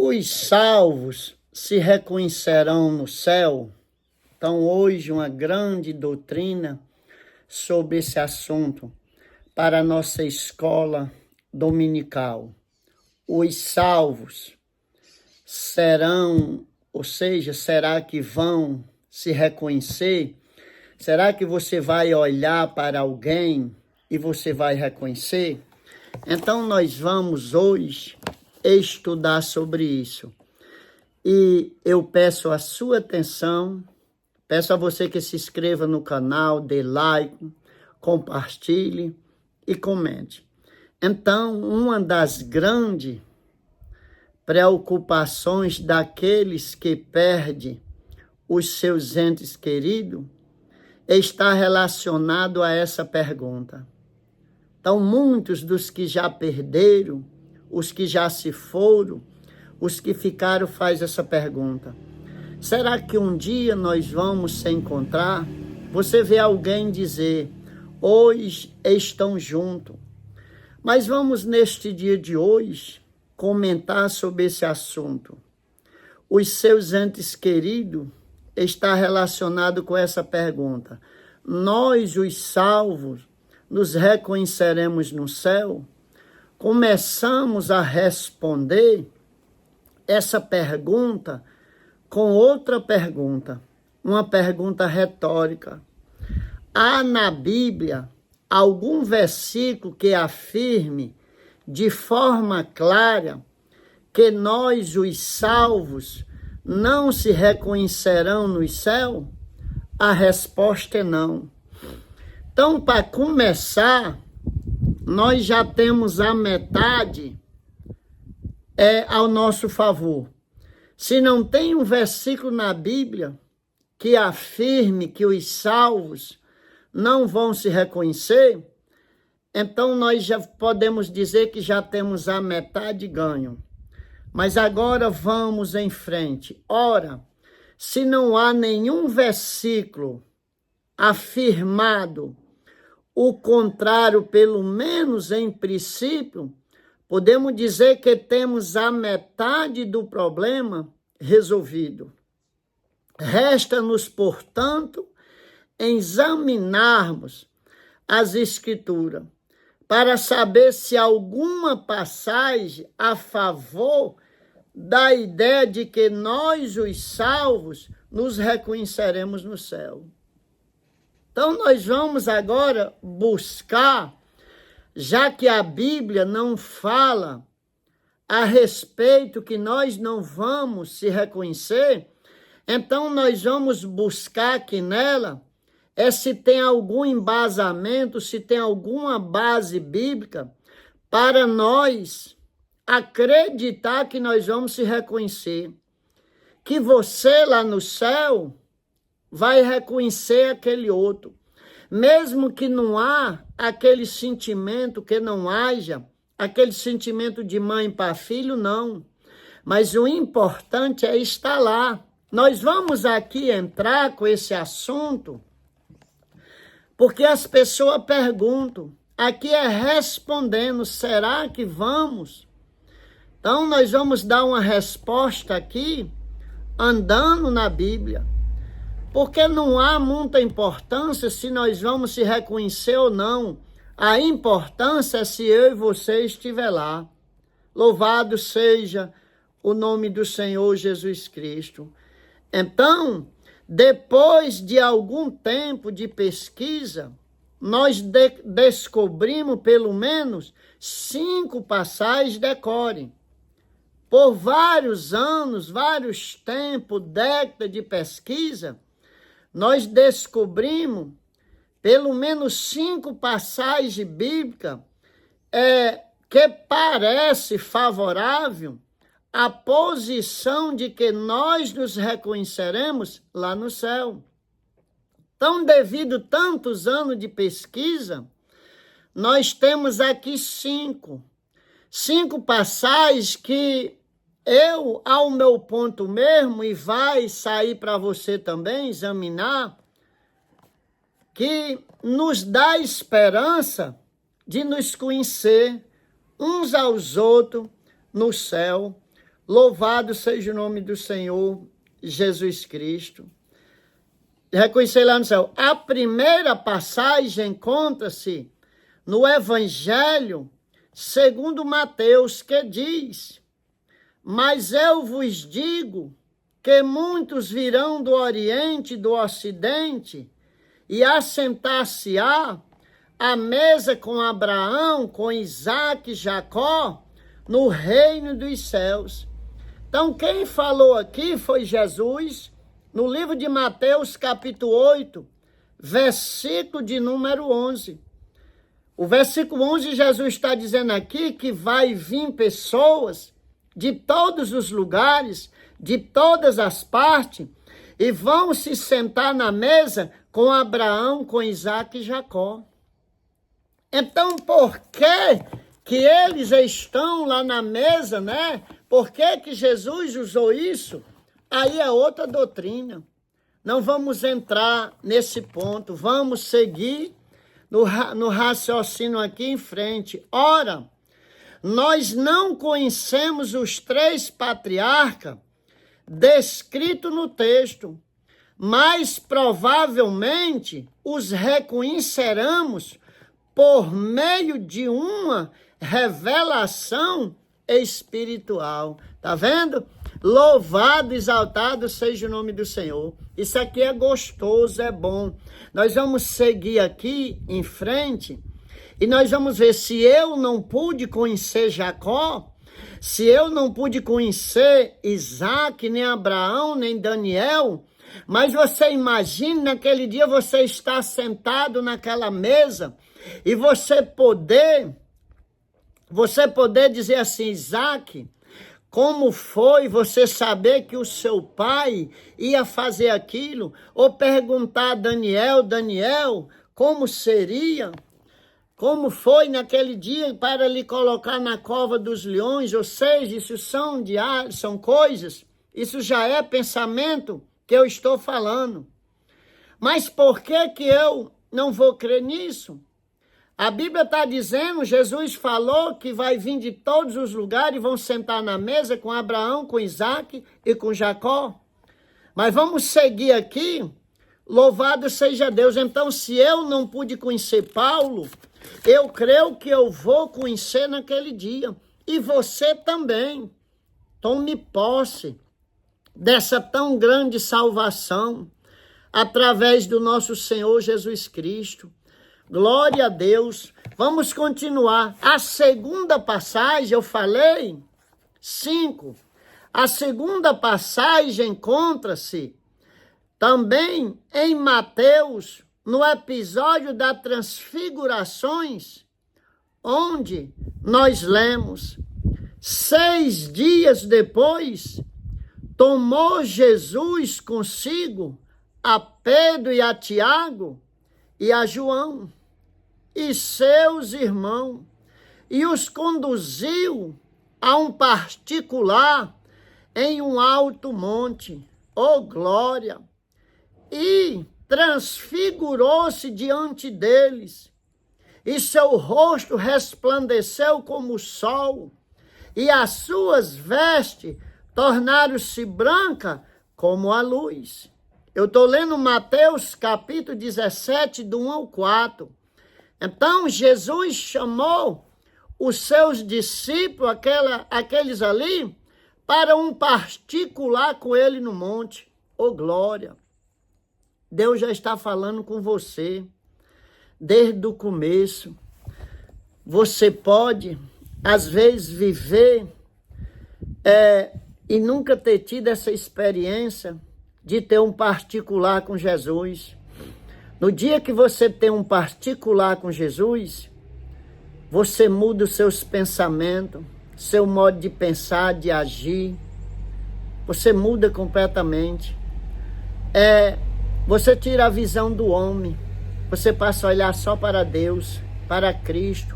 Os salvos se reconhecerão no céu. Então, hoje, uma grande doutrina sobre esse assunto para a nossa escola dominical. Os salvos serão, ou seja, será que vão se reconhecer? Será que você vai olhar para alguém e você vai reconhecer? Então, nós vamos hoje estudar sobre isso. E eu peço a sua atenção, peço a você que se inscreva no canal, dê like, compartilhe e comente. Então, uma das grandes preocupações daqueles que perdem os seus entes queridos está relacionado a essa pergunta. Então, muitos dos que já perderam, os que já se foram, os que ficaram, faz essa pergunta. Será que um dia nós vamos se encontrar? Você vê alguém dizer, hoje estão juntos. Mas vamos, neste dia de hoje, comentar sobre esse assunto. Os seus entes queridos está relacionado com essa pergunta. Nós, os salvos, nos reconheceremos no céu? Começamos a responder essa pergunta com outra pergunta, uma pergunta retórica. Há na Bíblia algum versículo que afirme de forma clara que nós, os salvos, não se reconhecerão no céu? A resposta é não. Então, para começar, nós já temos a metade ao nosso favor. Se não tem um versículo na Bíblia que afirme que os salvos não vão se reconhecer, então nós já podemos dizer que já temos a metade ganho. Mas agora vamos em frente. Ora, se não há nenhum versículo afirmado o contrário, pelo menos em princípio, podemos dizer que temos a metade do problema resolvido. Resta-nos, portanto, examinarmos as Escrituras para saber se alguma passagem a favor da ideia de que nós, os salvos, nos reconheceremos no céu. Então, nós vamos agora buscar, já que a Bíblia não fala a respeito que nós não vamos se reconhecer, então nós vamos buscar aqui nela se tem algum embasamento, se tem alguma base bíblica para nós acreditar que nós vamos se reconhecer. Que você lá no céu vai reconhecer aquele outro. Mesmo que não há aquele sentimento, que não haja aquele sentimento de mãe para filho, não. Mas o importante é estar lá. Nós vamos aqui entrar com esse assunto, porque as pessoas perguntam, aqui é respondendo, será que vamos? Então nós vamos dar uma resposta aqui, andando na Bíblia. Porque não há muita importância se nós vamos se reconhecer ou não. A importância é se eu e você estiver lá. Louvado seja o nome do Senhor Jesus Cristo. Então, depois de algum tempo de pesquisa, nós descobrimos pelo menos 5 passagens decorem. Por vários anos, vários tempos, décadas de pesquisa, nós descobrimos pelo menos 5 passagens bíblicas que parece favorável à posição de que nós nos reconheceremos lá no céu. Então, devido a tantos anos de pesquisa, nós temos aqui 5 passagens que eu, ao meu ponto mesmo, e vai sair para você também examinar, que nos dá esperança de nos conhecer uns aos outros no céu. Louvado seja o nome do Senhor Jesus Cristo. Reconhecer lá no céu. A primeira passagem encontra-se no Evangelho segundo Mateus, que diz: mas eu vos digo que muitos virão do Oriente e do Ocidente e assentar-se-á à mesa com Abraão, com Isaque e Jacó, no reino dos céus. Então, quem falou aqui foi Jesus, no livro de Mateus, capítulo 8, versículo de número 11. O versículo 11, Jesus está dizendo aqui que vai vir pessoas de todos os lugares, de todas as partes, e vão se sentar na mesa com Abraão, com Isaque e Jacó. Então, por que eles estão lá na mesa, né? Por que Jesus usou isso? Aí é outra doutrina. Não vamos entrar nesse ponto, vamos seguir no raciocínio aqui em frente. Ora, nós não conhecemos os 3 patriarcas descritos no texto, mas provavelmente os reconheceremos por meio de uma revelação espiritual. Tá vendo? Louvado, exaltado seja o nome do Senhor. Isso aqui é gostoso, é bom. Nós vamos seguir aqui em frente e nós vamos ver se eu não pude conhecer Jacó, se eu não pude conhecer Isaque, nem Abraão, nem Daniel, mas você imagine naquele dia você estar sentado naquela mesa e você poder dizer assim: Isaque, como foi você saber que o seu pai ia fazer aquilo? Ou perguntar a Daniel, como seria? Como foi naquele dia para lhe colocar na cova dos leões? Ou seja, isso são coisas, isso já é pensamento que eu estou falando. Mas por que eu não vou crer nisso? A Bíblia está dizendo, Jesus falou que vai vir de todos os lugares e vão sentar na mesa com Abraão, com Isaque e com Jacó. Mas vamos seguir aqui, louvado seja Deus. Então, se eu não pude conhecer Paulo, eu creio que eu vou conhecer naquele dia. E você também. Tome posse dessa tão grande salvação através do nosso Senhor Jesus Cristo. Glória a Deus. Vamos continuar. A segunda passagem, eu falei, 5. A segunda passagem encontra-se também em Mateus, no episódio das transfigurações, onde nós lemos: 6 dias depois, tomou Jesus consigo a Pedro e a Tiago e a João e seus irmãos, e os conduziu a um particular em um alto monte, glória, e transfigurou-se diante deles, e seu rosto resplandeceu como o sol, e as suas vestes tornaram-se brancas como a luz. Eu estou lendo Mateus capítulo 17, do 1 ao 4. Então, Jesus chamou os seus discípulos, aqueles ali, para um particular com ele no monte. Glória! Deus já está falando com você desde o começo. Você pode, às vezes, viver e nunca ter tido essa experiência de ter um particular com Jesus. No dia que você tem um particular com Jesus, você muda os seus pensamentos, seu modo de pensar, de agir. Você muda completamente. Você tira a visão do homem. Você passa a olhar só para Deus, para Cristo.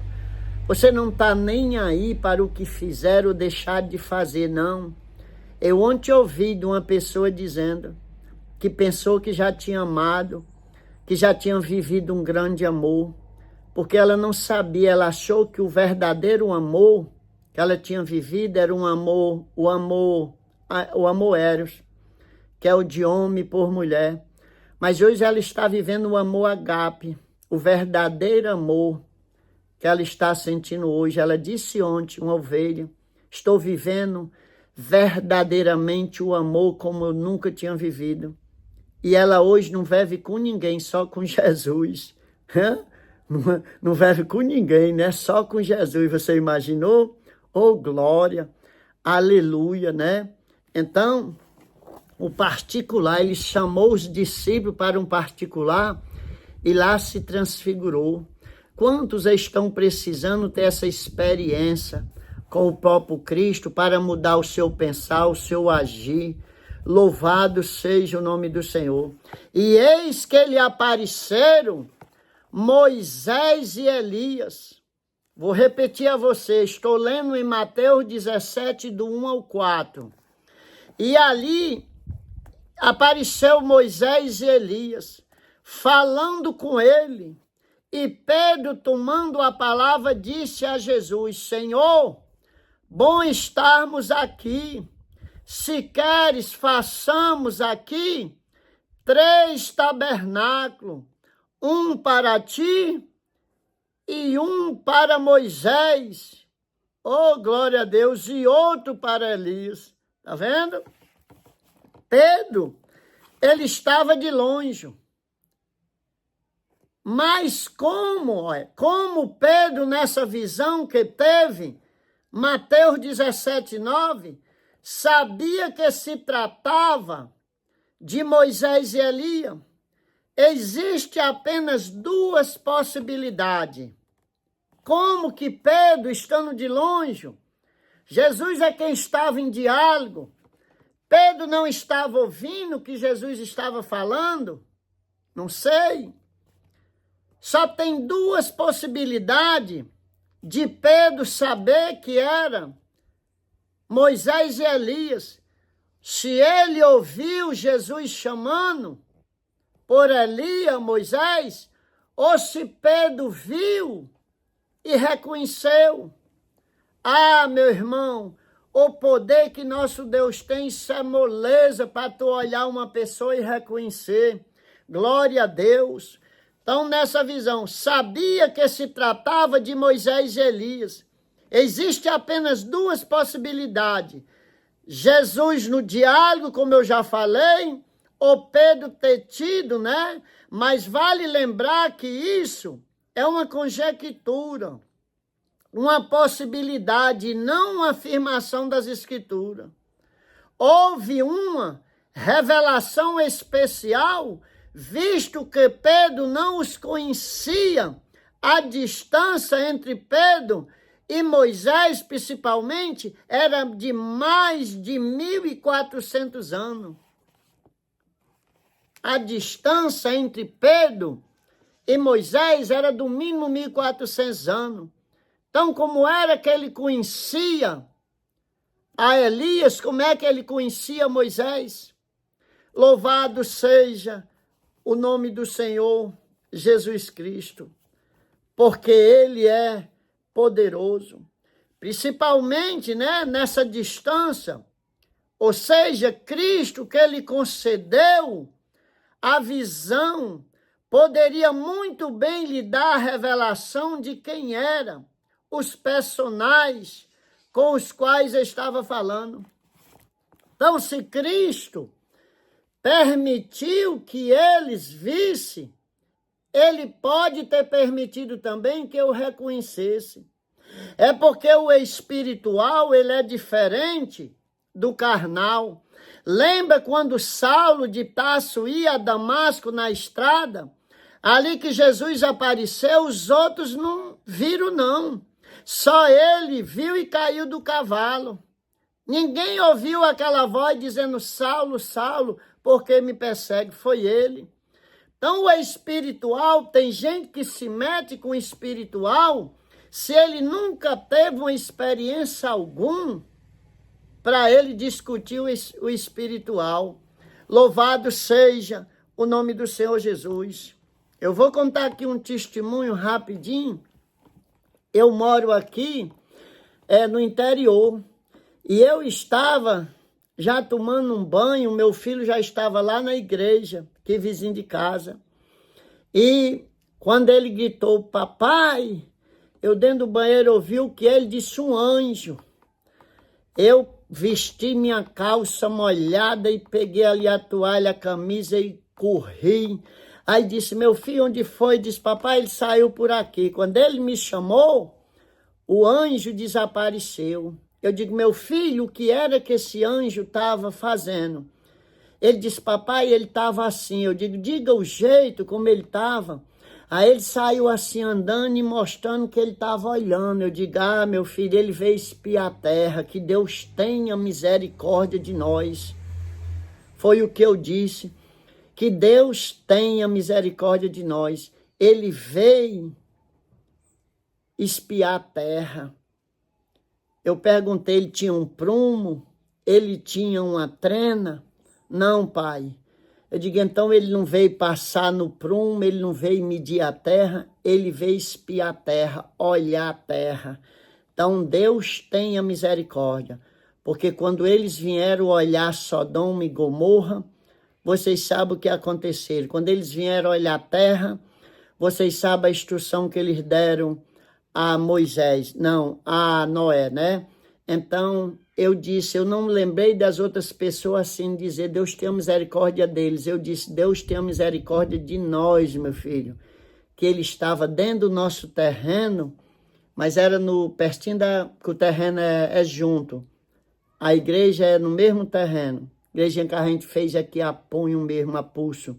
Você não está nem aí para o que fizeram ou deixaram de fazer, não. Eu ontem ouvi de uma pessoa dizendo que pensou que já tinha amado, que já tinha vivido um grande amor, porque ela não sabia, ela achou que o verdadeiro amor que ela tinha vivido era o amor eros, que é o de homem por mulher. Mas hoje ela está vivendo o amor agape, o verdadeiro amor que ela está sentindo hoje. Ela disse ontem, uma ovelha, estou vivendo verdadeiramente o amor como eu nunca tinha vivido. E ela hoje não vive com ninguém, só com Jesus. Não vive com ninguém, né? Só com Jesus. Você imaginou? Oh, glória! Aleluia, né? Então, o particular, ele chamou os discípulos para um particular e lá se transfigurou. Quantos estão precisando ter essa experiência com o próprio Cristo para mudar o seu pensar, o seu agir? Louvado seja o nome do Senhor. E eis que lhe apareceram Moisés e Elias. Vou repetir a você, estou lendo em Mateus 17, do 1 ao 4. E ali apareceu Moisés e Elias, falando com ele. E Pedro, tomando a palavra, disse a Jesus: Senhor, bom estarmos aqui. Se queres, façamos aqui 3 tabernáculos, um para ti e um para Moisés, oh glória a Deus, e outro para Elias. Tá vendo? Pedro, ele estava de longe. Mas como Pedro, nessa visão que teve, Mateus 17, 9, sabia que se tratava de Moisés e Elias, existe apenas 2 possibilidades. Como que Pedro, estando de longe, Jesus é quem estava em diálogo, Pedro não estava ouvindo o que Jesus estava falando? Não sei. Só tem 2 possibilidades de Pedro saber que era Moisés e Elias. Se ele ouviu Jesus chamando por Elias, Moisés, ou se Pedro viu e reconheceu. Ah, meu irmão, o poder que nosso Deus tem, isso é moleza para tu olhar uma pessoa e reconhecer. Glória a Deus. Então, nessa visão, sabia que se tratava de Moisés e Elias. Existe apenas 2 possibilidades. Jesus no diálogo, como eu já falei, ou Pedro ter tido, né? Mas vale lembrar que isso é uma conjectura, uma possibilidade, não uma afirmação das Escrituras. Houve uma revelação especial, visto que Pedro não os conhecia. A distância entre Pedro e Moisés, principalmente, era de mais de 1.400 anos. A distância entre Pedro e Moisés era do mínimo 1.400 anos. Então, como era que ele conhecia a Elias, como é que ele conhecia Moisés? Louvado seja o nome do Senhor Jesus Cristo, porque ele é poderoso, principalmente, né, nessa distância, ou seja, Cristo que ele concedeu a visão, poderia muito bem lhe dar a revelação de quem era os personagens com os quais eu estava falando. Então, se Cristo permitiu que eles vissem, ele pode ter permitido também que eu reconhecesse. É porque o espiritual, ele é diferente do carnal. Lembra quando Saulo de Tarso ia a Damasco na estrada? Ali que Jesus apareceu, os outros não viram, não. Só ele viu e caiu do cavalo. Ninguém ouviu aquela voz dizendo: Saulo, Saulo, por que me persegue? Foi ele. Então, o espiritual, tem gente que se mete com o espiritual, se ele nunca teve uma experiência alguma, para ele discutir o espiritual. Louvado seja o nome do Senhor Jesus. Eu vou contar aqui um testemunho rapidinho. Eu moro aqui no interior. E eu estava já tomando um banho, meu filho já estava lá na igreja, que vizinho de casa. E quando ele gritou, papai, eu dentro do banheiro ouvi o que ele disse, um anjo. Eu vesti minha calça molhada e peguei ali a toalha, a camisa e corri. Aí disse, meu filho, onde foi? Disse, papai, ele saiu por aqui. Quando ele me chamou, o anjo desapareceu. Eu digo, meu filho, o que era que esse anjo estava fazendo? Ele disse, papai, ele estava assim. Eu digo, diga o jeito como ele estava. Aí ele saiu assim andando e mostrando que ele estava olhando. Eu digo, meu filho, ele veio espiar a terra, que Deus tenha misericórdia de nós. Foi o que eu disse, que Deus tenha misericórdia de nós. Ele veio espiar a terra. Eu perguntei, ele tinha um prumo? Ele tinha uma trena? Não, pai. Eu digo, então ele não veio passar no prumo, ele não veio medir a terra, ele veio espiar a terra, olhar a terra. Então Deus tenha misericórdia, porque quando eles vieram olhar Sodoma e Gomorra, vocês sabem o que aconteceu. Quando eles vieram olhar a terra, vocês sabem a instrução que eles deram a Moisés, não, a Noé, né? Então, eu disse, eu não lembrei das outras pessoas assim, dizer, Deus tenha misericórdia deles. Eu disse, Deus tenha misericórdia de nós, meu filho. Que ele estava dentro do nosso terreno, mas era pertinho que o terreno é junto. A igreja é no mesmo terreno. A igreja que a gente fez aqui a punho mesmo, a pulso.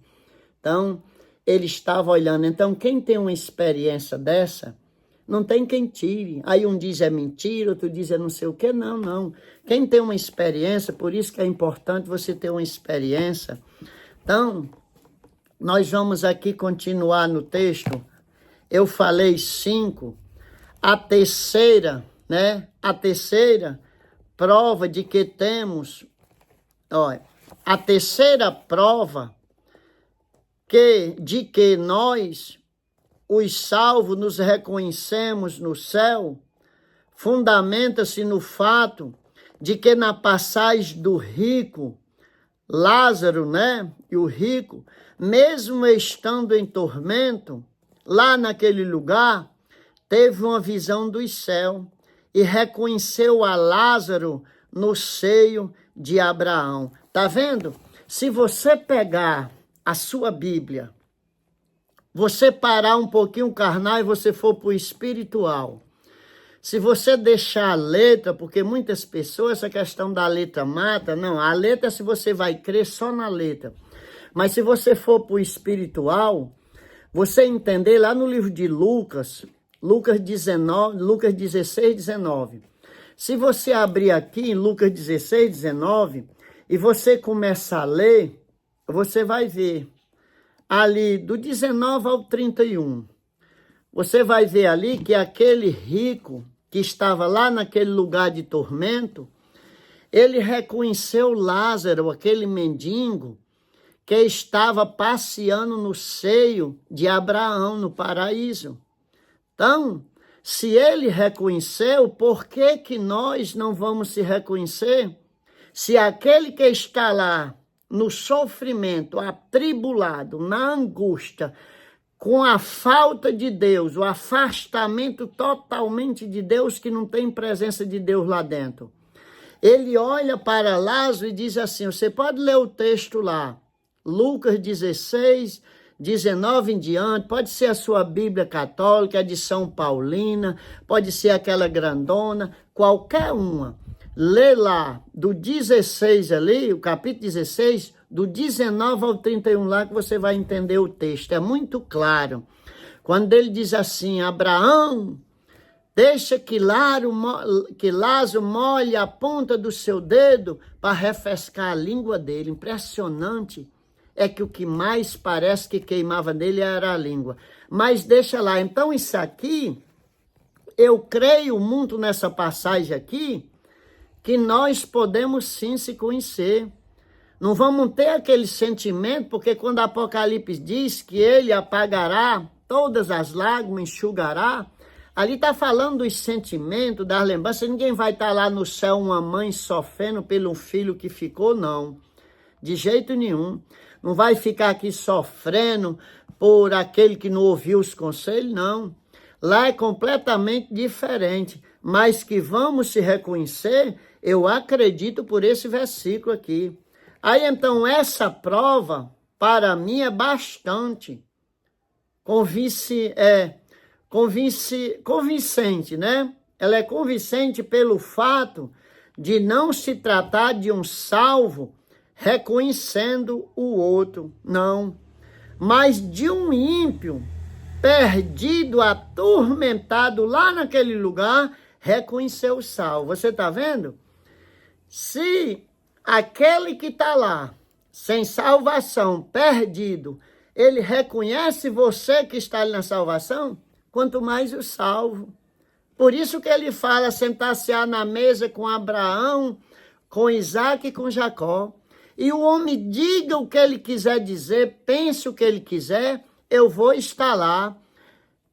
Então, ele estava olhando. Então, quem tem uma experiência dessa, não tem quem tire. Aí um diz é mentira, outro diz é não sei o quê. Não, não. Quem tem uma experiência, por isso que é importante você ter uma experiência. Então, nós vamos aqui continuar no texto. Eu falei 5. A terceira, né? A terceira prova de que temos... Olha, a terceira prova de que nós... os salvos nos reconhecemos no céu, fundamenta-se no fato de que na passagem do rico, Lázaro, né, e o rico, mesmo estando em tormento, lá naquele lugar, teve uma visão do céu e reconheceu a Lázaro no seio de Abraão. Tá vendo? Se você pegar a sua Bíblia, você parar um pouquinho o carnal e você for para o espiritual. Se você deixar a letra, porque muitas pessoas, essa questão da letra mata, não, a letra se você vai crer só na letra. Mas se você for para o espiritual, você entender lá no livro de Lucas 16, 19. Se você abrir aqui em Lucas 16, 19, e você começar a ler, você vai ver. Ali do 19 ao 31, você vai ver ali que aquele rico que estava lá naquele lugar de tormento, ele reconheceu Lázaro, aquele mendigo, que estava passeando no seio de Abraão, no paraíso. Então, se ele reconheceu, por que que nós não vamos se reconhecer? Se aquele que está lá, no sofrimento, atribulado, na angústia, com a falta de Deus, o afastamento totalmente de Deus, que não tem presença de Deus lá dentro. Ele olha para Lázaro e diz assim, você pode ler o texto lá, Lucas 16, 19 em diante, pode ser a sua Bíblia católica, a de São Paulina, pode ser aquela grandona, qualquer uma. Lê lá, do 16 ali, o capítulo 16, do 19 ao 31 lá, que você vai entender o texto. É muito claro. Quando ele diz assim, Abraão, deixa que Lázaro molhe a ponta do seu dedo para refrescar a língua dele. Impressionante. É que o que mais parece que queimava nele era a língua. Mas deixa lá. Então isso aqui, eu creio muito nessa passagem aqui, que nós podemos sim se conhecer. Não vamos ter aquele sentimento, porque quando Apocalipse diz que ele apagará todas as lágrimas, enxugará Ali está falando dos sentimentos, das lembranças. Ninguém vai estar lá no céu uma mãe sofrendo pelo filho que ficou, não. De jeito nenhum. Não vai ficar aqui sofrendo por aquele que não ouviu os conselhos, não. Lá é completamente diferente. Mas que vamos se reconhecer, eu acredito por esse versículo aqui. Aí então essa prova, para mim, é bastante convincente, né? Ela é convincente pelo fato de não se tratar de um salvo reconhecendo o outro, não, mas de um ímpio perdido, atormentado lá naquele lugar, reconhecer o salvo. Você está vendo? Se aquele que está lá, sem salvação, perdido, ele reconhece você que está ali na salvação, quanto mais o salvo. Por isso que ele fala sentar-se na mesa com Abraão, com Isaac e com Jacó. E o homem diga o que ele quiser dizer, pense o que ele quiser, eu vou estar lá,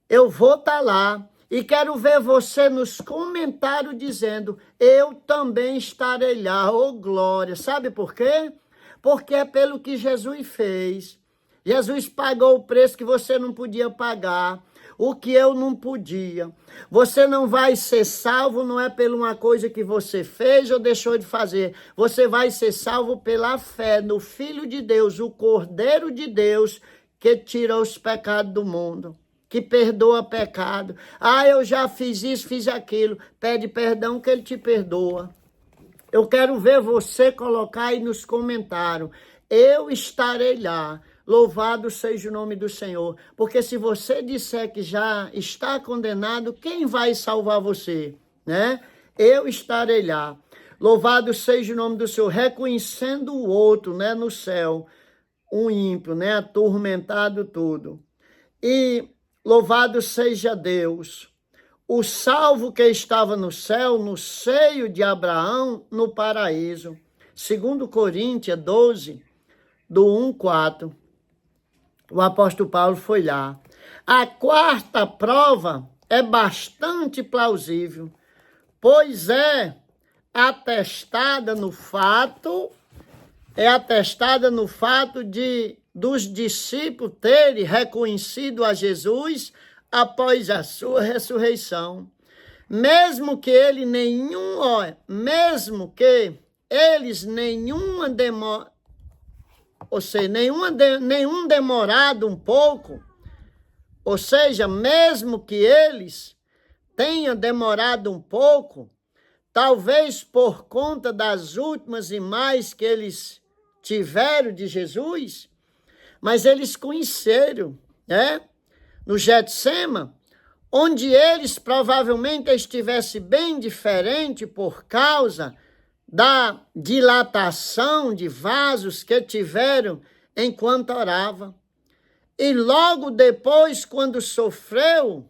eu vou estar lá. E quero ver você nos comentários dizendo, eu também estarei lá, ô glória. Sabe por quê? Porque é pelo que Jesus fez. Jesus pagou o preço que você não podia pagar, o que eu não podia. Você não vai ser salvo, não é por uma coisa que você fez ou deixou de fazer. Você vai ser salvo pela fé no Filho de Deus, o Cordeiro de Deus, que tira os pecados do mundo, que perdoa pecado. Ah, eu já fiz isso, fiz aquilo. Pede perdão que ele te perdoa. Eu quero ver você colocar aí nos comentários. Eu estarei lá. Louvado seja o nome do Senhor. Porque se você disser que já está condenado, quem vai salvar você? Né? Eu estarei lá. Louvado seja o nome do Senhor. Reconhecendo o outro, né, no céu. Um ímpio, né, atormentado tudo. E louvado seja Deus. O salvo que estava no céu, no seio de Abraão, no paraíso. 2 Coríntios 12, do 1:4. O apóstolo Paulo foi lá. A quarta prova é bastante plausível, pois é atestada no fato dos discípulos terem reconhecido a Jesus após a sua ressurreição. Mesmo que eles nenhum demorado um pouco, ou seja, mesmo que eles tenham demorado um pouco, talvez por conta das últimas imagens que eles tiveram de Jesus, mas eles conheceram, né? No Getsema, onde eles provavelmente estivessem bem diferente por causa da dilatação de vasos que tiveram enquanto orava. E logo depois, quando sofreu,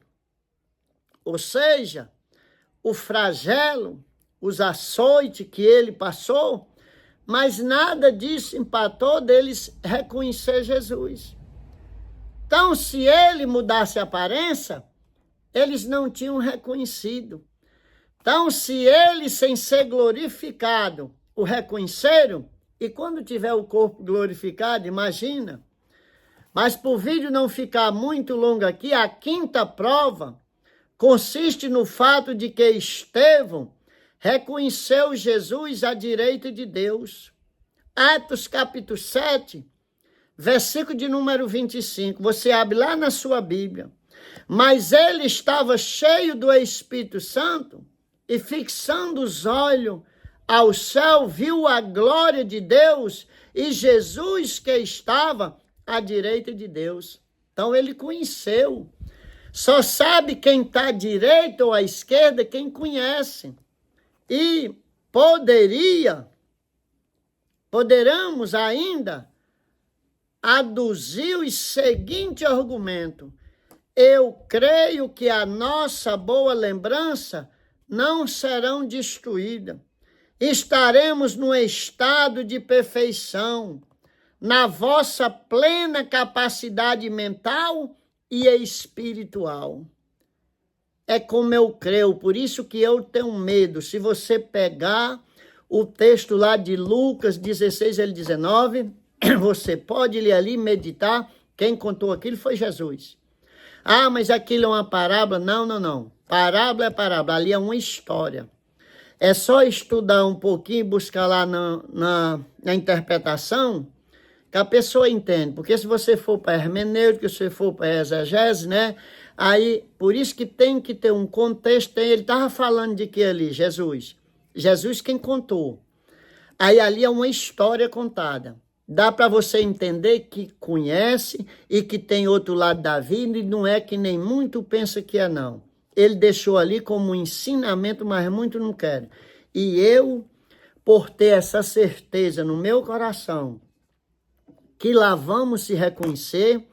ou seja, o flagelo, os açoites que ele passou, mas nada disso empatou deles reconhecer Jesus. Então, se ele mudasse a aparência, eles não tinham reconhecido. Então, se ele, sem ser glorificado, o reconheceram, e quando tiver o corpo glorificado, imagina. Mas para o vídeo não ficar muito longo aqui, a quinta prova consiste no fato de que Estevão reconheceu Jesus à direita de Deus. Atos capítulo 7, versículo de número 25. Você abre lá na sua Bíblia. Mas ele estava cheio do Espírito Santo e fixando os olhos ao céu, viu a glória de Deus e Jesus que estava à direita de Deus. Então ele conheceu. Só sabe quem está à direita ou à esquerda, quem conhece. E poderemos ainda aduzir o seguinte argumento: eu creio que a nossa boa lembrança não serão destruídas. Estaremos no estado de perfeição, na vossa plena capacidade mental e espiritual. é como eu creio, por isso que eu tenho medo. Se você pegar o texto lá de Lucas 16 e 19, você pode ler ali, meditar. Quem contou aquilo foi Jesus. Ah, mas aquilo é uma parábola? Não, não, não. Parábola é parábola, ali é uma história. É só estudar um pouquinho, buscar lá na interpretação, que a pessoa entende. Porque se você for para hermenêutica, se você for para exegese, né? Aí, por isso que tem que ter um contexto. Ele estava falando de que ali? Jesus. Jesus quem contou. Aí ali é uma história contada. Dá para você entender que conhece e que tem outro lado da vida e não é que nem muito pensa que é, não. Ele deixou ali como um ensinamento, mas muito não quer. E eu, por ter essa certeza no meu coração, que lá vamos se reconhecer,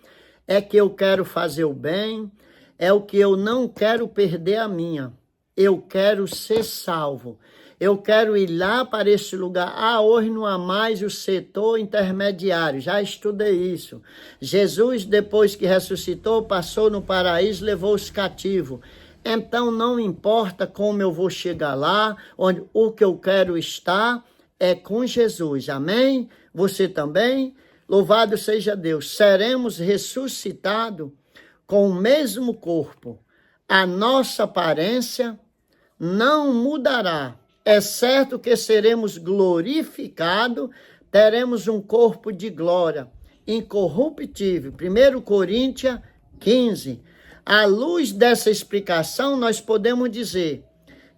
é que eu quero fazer o bem, é o que eu não quero perder a minha. Eu quero ser salvo. Eu quero ir lá para esse lugar. Ah, hoje não há mais o setor intermediário. Já estudei isso. Jesus, depois que ressuscitou, passou no paraíso, levou os cativos. Então, não importa como eu vou chegar lá, onde o que eu quero estar é com Jesus. Amém? Você também? Louvado seja Deus. Seremos ressuscitados com o mesmo corpo. A nossa aparência não mudará. É certo que seremos glorificados, teremos um corpo de glória, incorruptível. 1 Coríntios 15. À luz dessa explicação, nós podemos dizer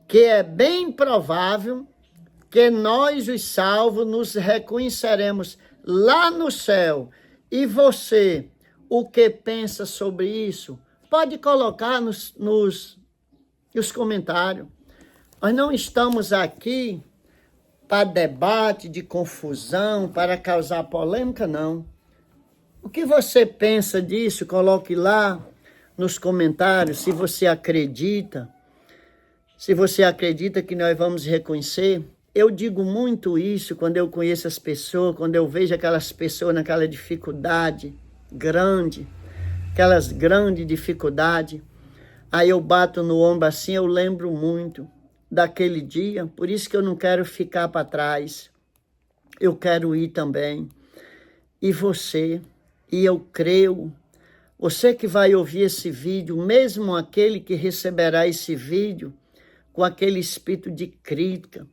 que é bem provável que nós, os salvos, nos reconheceremos lá no céu. E você, o que pensa sobre isso? Pode colocar nos comentários. Nós não estamos aqui para debate, de confusão, para causar polêmica, não. O que você pensa disso? Coloque lá nos comentários se você acredita. Se você acredita que nós vamos reconhecer. Eu digo muito isso quando eu conheço as pessoas, quando eu vejo aquelas pessoas naquela dificuldade grande, aquelas grandes dificuldades. Aí eu bato no ombro assim, eu lembro muito daquele dia, por isso que eu não quero ficar para trás. Eu quero ir também. E você, e eu creio, você que vai ouvir esse vídeo, mesmo aquele que receberá esse vídeo, com aquele espírito de crítica,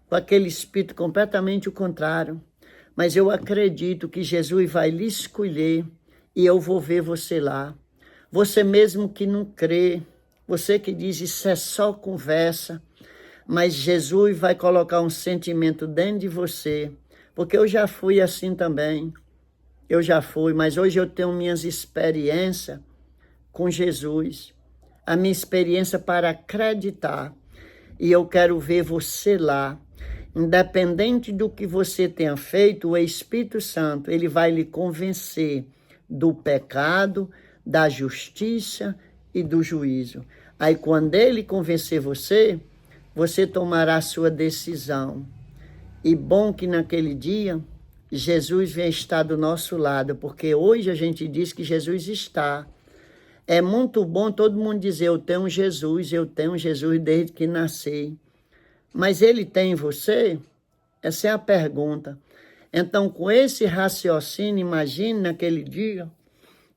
com aquele espírito completamente o contrário, mas eu acredito que Jesus vai lhe escolher e eu vou ver você lá. Você mesmo que não crê, você que diz isso é só conversa, mas Jesus vai colocar um sentimento dentro de você, porque eu já fui assim também, eu já fui, mas hoje eu tenho minhas experiências com Jesus, a minha experiência para acreditar, e eu quero ver você lá, independente do que você tenha feito, o Espírito Santo, ele vai lhe convencer do pecado, da justiça e do juízo. Aí quando ele convencer você, você tomará a sua decisão. E bom que naquele dia, Jesus venha estar do nosso lado, porque hoje a gente diz que Jesus está. É muito bom todo mundo dizer, eu tenho Jesus desde que nasci. Mas ele tem em você? Essa é a pergunta. Então, com esse raciocínio, imagine naquele dia,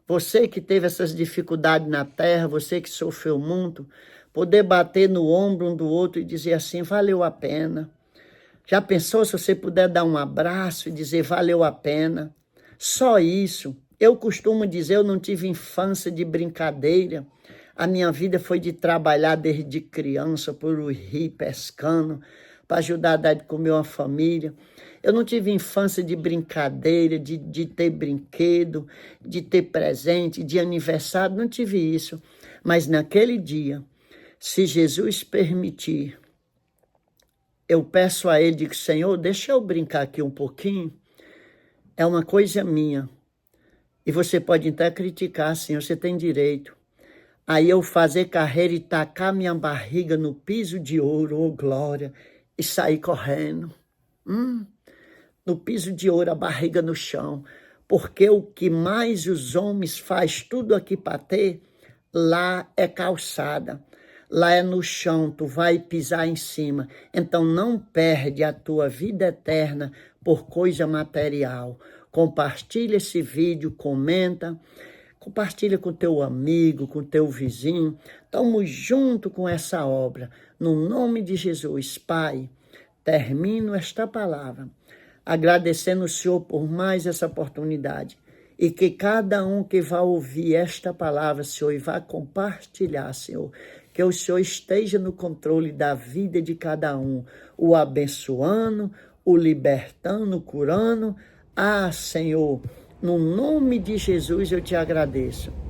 você que teve essas dificuldades na terra, você que sofreu muito, poder bater no ombro um do outro e dizer assim, valeu a pena. Já pensou se você puder dar um abraço e dizer, valeu a pena? Só isso. Eu costumo dizer, eu não tive infância de brincadeira. A minha vida foi de trabalhar desde criança, por o rio, pescando, para ajudar a dar de comer uma família. Eu não tive infância de brincadeira, de ter brinquedo, de ter presente, de aniversário, não tive isso. Mas naquele dia, se Jesus permitir, eu peço a ele, digo, Senhor, deixa eu brincar aqui um pouquinho, é uma coisa minha. E você pode até criticar, Senhor, você tem direito. Aí eu fazer carreira e tacar minha barriga no piso de ouro, oh glória, e sair correndo. No piso de ouro, a barriga no chão. Porque o que mais os homens faz tudo aqui para ter, lá é calçada. lá é no chão, tu vai pisar em cima. Então não perde a tua vida eterna por coisa material. Compartilha esse vídeo, comenta, compartilha com teu amigo, com teu vizinho. Estamos junto com essa obra. No nome de Jesus, Pai, termino esta palavra agradecendo o Senhor por mais essa oportunidade. E que cada um que vai ouvir esta palavra, Senhor, e vai compartilhar, Senhor, que o Senhor esteja no controle da vida de cada um, o abençoando, o libertando, curando. Ah, Senhor, no nome de Jesus eu te agradeço.